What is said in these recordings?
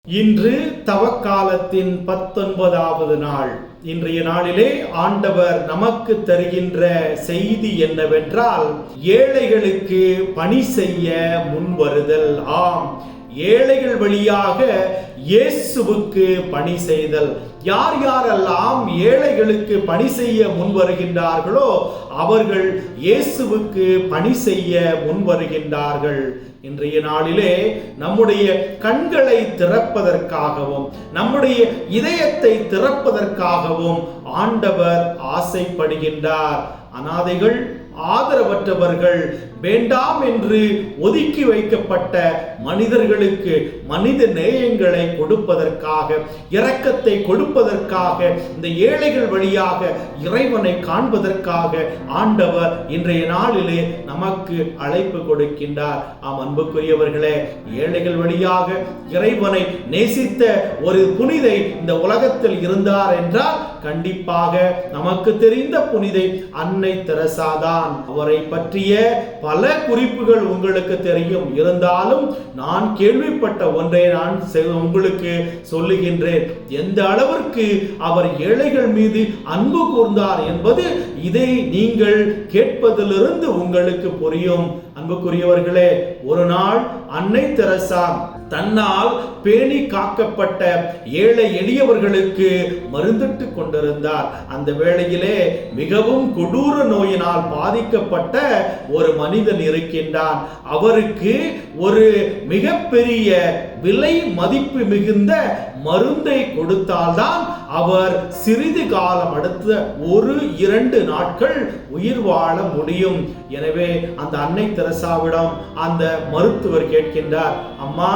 இன்று தவக்காலத்தின் 19வது நாள். இன்றைய நாளிலே ஆண்டவர் நமக்கு தருகின்ற செய்தி என்னவென்றால், ஏழைகளுக்கு பணி செய்ய முன்வருதல். ஆம், ஏழைகள் வழியாக இயேசுவுக்கு பணி செய்தல். யார் யாரெல்லாம் ஏழைகளுக்கு பணி செய்ய முன் வருகின்றார்களோ அவர்கள் இயேசுவுக்கு பணி செய்ய முன் வருகின்றார்கள். இன்றைய நாளிலே நம்முடைய கண்களை திறப்பதற்காகவும் நம்முடைய இதயத்தை திறப்பதற்காகவும் ஆண்டவர் ஆசைப்படுகின்றார். அனாதைகள், ஆதரவற்றவர்கள், வேண்டாம் என்று ஒதுக்கி வைக்கப்பட்ட மனிதர்களுக்கு மனித நேயங்களை கொடுப்பதற்காக, இரக்கத்தை கொடுப்பதற்காக, இந்த ஏழைகள் வழியாக இறைவனை காண்பதற்காக ஆண்டவர் இன்றைய நாளிலே நமக்கு அழைப்பு கொடுக்கின்றார். ஆம் அன்புக்குரியவர்களே, ஏழைகள் வழியாக இறைவனை நேசித்த ஒரு புனிதை இந்த உலகத்தில் இருந்தார் என்றால் கண்டிப்பாக நமக்கு தெரிந்த புனிதை அன்னை தெரசா தான். அவரை பற்றிய பல குறிப்புகள் உங்களுக்கு தெரியும். இருந்தாலும் நான் கேள்விப்பட்ட ஒன்றை நான் உங்களுக்கு சொல்லுகின்றேன். எந்த அளவிற்கு அவர் ஏழைகள் மீது அன்பு கூர்ந்தார் என்பது இதை நீங்கள் கேட்பதிலிருந்து உங்களுக்கு புரியும். அன்புக்குரியவர்களே, ஒரு நாள் அன்னை தெரசா தன்னால் பேணி காக்கப்பட்ட ஏழை எளியவர்களுக்கு மருந்திட்டு கொண்டிருந்தார். அந்த வேளையிலே மிகவும் கொடூர நோயினால் பாதிக்கப்பட்ட ஒரு மனிதன் இருக்கின்றான். அவருக்கு ஒரு மிகப்பெரிய விலை மதிப்பு மிகுந்த மருந்தை கொடுத்தால்தான் அவர் சிறிது காலம் அடுத்த 1-2 நாட்கள் உயிர் வாழ முடியும். எனவே அந்த அன்னை தெரசாவிடம் அந்த மருத்துவர் கேட்கின்றார், அம்மா,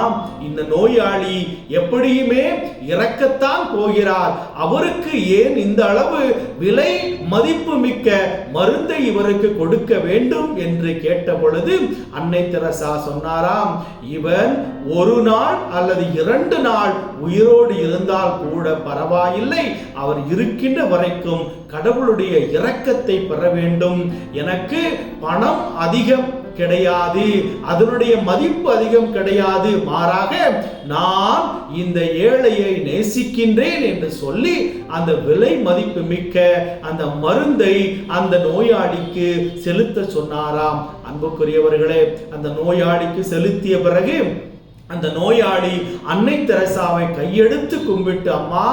இந்த நோயாளி எப்படியுமே இறக்கத்தான் போகிறார், அவருக்கு ஏன் இந்த அளவு விலை மதிப்பு மிக்க மருந்தை இவருக்கு கொடுக்க வேண்டும் என்று கேட்ட பொழுது அன்னை தெரசா சொன்னாராம், இவன் 1 நாள் அல்லது 2 நாள் உயிரோடு இருந்தால் கூட பரவாயில்லை, அவர் இருக்கின்ற வரைக்கும் கடவுளுடைய இரக்கத்தை பெற வேண்டும். எனக்கு பணம் அதிகம் கிடையாது, அதனுடைய மதிப்பு அதிகம் கிடையாது, மாறாக நான் இந்த ஏழையை நேசிக்கின்றேன் என்று சொல்லி அந்த விலை மதிப்பு மிக்க அந்த மருந்தை அந்த நோயாளிக்கு செலுத்த சொன்னாராம். அன்புக்குரியவர்களே, அந்த நோயாளிக்கு செலுத்திய பிறகு அந்த நோயாளி அன்னை தெரசாவை கையெடுத்து கும்பிட்டு, அம்மா,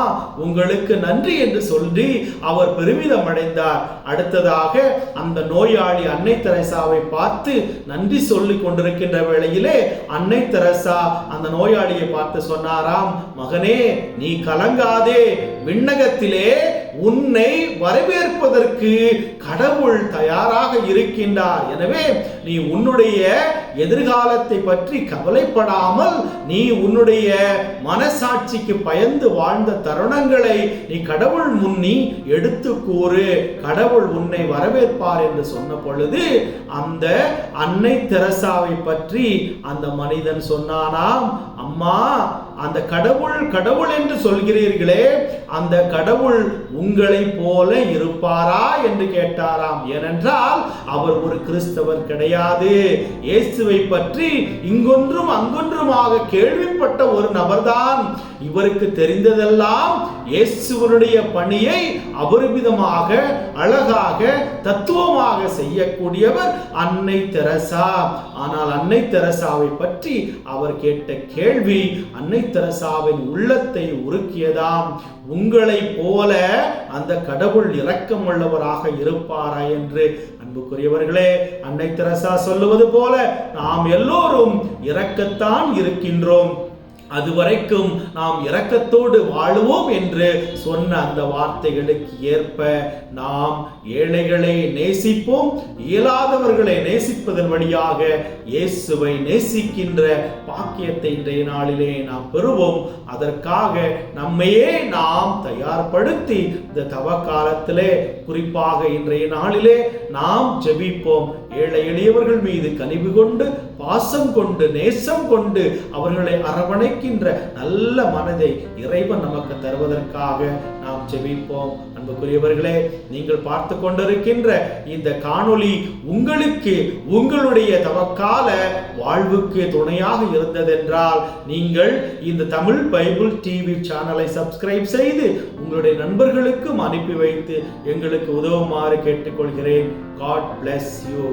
உங்களுக்கு நன்றி என்று சொல்லி அவர் பெருமிதம் அடைந்தார். அடுத்ததாக அந்த நோயாளி அன்னை தெரசாவை பார்த்து நன்றி சொல்லிக் கொண்டிருக்கின்ற வேளையிலே அன்னை தெரசா அந்த நோயாளியை பார்த்து சொன்னாராம், மகனே, நீ கலங்காதே, விண்ணகத்திலே உன்னை வரவேற்பதற்கு கடவுள் தயாராக இருக்கின்றார். எனவே நீ உன்னுடைய எதிர்காலத்தை பற்றி கவலைப்படாமல் நீ உன்னுடைய மனசாட்சிக்கு பயந்து வாழ்ந்த தருணங்களை நீ கடவுள் முன்னி எடுத்து கூறு, கடவுள் உன்னை வரவேற்பார் என்று சொன்ன பொழுது அந்த அன்னை தெரசாவை பற்றி அந்த மனிதன் சொன்னானாம், அம்மா, அந்த கடவுள் என்று சொல்கிறீர்களே, அந்த கடவுள் உங்களை போல இருப்பாரா என்று கேட்டாராம். ஏனென்றால் அவர் ஒரு கிறிஸ்தவர் கிடையாது. இயேசுவை பற்றி இங்கொன்றும் அங்கொன்றுமாக கேள்விப்பட்ட ஒரு நபர்தான். இவருக்கு தெரிந்ததெல்லாம் இயேசுவனுடைய பணியை அபரிமிதமாக, அழகாக, தத்துவமாக செய்யக்கூடியவர் அன்னை தெரசா. ஆனால் அன்னை தெரசாவை பற்றி அவர் கேட்ட கேள்வி அன்னை தெரசாவின் உள்ளத்தை உருக்கியதாம். உங்களை போல அந்த கடவுள் இரக்கமுள்ளவராக இருப்பாரா என்று. அன்புக்குரியவர்களே, அன்னை தெரசா சொல்லுவது போல நாம் எல்லோரும் இரக்கத்தான் இருக்கின்றோம், அதுவரைக்கும் நாம் இரக்கத்தோடு வாழுவோம் என்று சொன்ன அந்த வார்த்தைகளுக்கு ஏற்ப நாம் ஏழைகளை நேசிப்போம், இயலாதவர்களை நேசிப்பதன் வழியாக இயேசுவை நேசிக்கின்ற பாக்கியத்தை இன்றைய நாளிலே நாம் பெறுவோம். அதற்காக நம்மையே நாம் தயார்படுத்தி இந்த தவ காலத்திலே, குறிப்பாக இன்றைய நாளிலே நாம் ஜெபிப்போம். ஏழை எளியவர்கள் மீது கனிவு கொண்டு, பாசம் கொண்டு, நேசம் கொண்டு அவர்களை அரவணைக்கின்ற நல்ல மனதை இறைவன் நமக்கு தருவதற்காக நாம் ஜெபிப்போம். அன்புக்குரியவர்களே, நீங்கள் பார்த்து கொண்டிருக்கின்ற இந்த காணொளி உங்களுக்கு உங்களுடைய தவக்கால வாழ்வுக்கு துணையாக இருந்ததென்றால் நீங்கள் இந்த தமிழ் பைபிள் டிவி சேனலை சப்ஸ்கிரைப் செய்து உங்களுடைய நண்பர்களுக்கும் அனுப்பி வைத்து எங்களுக்கு உதவுமாறு கேட்டுக்கொள்கிறேன். God bless you.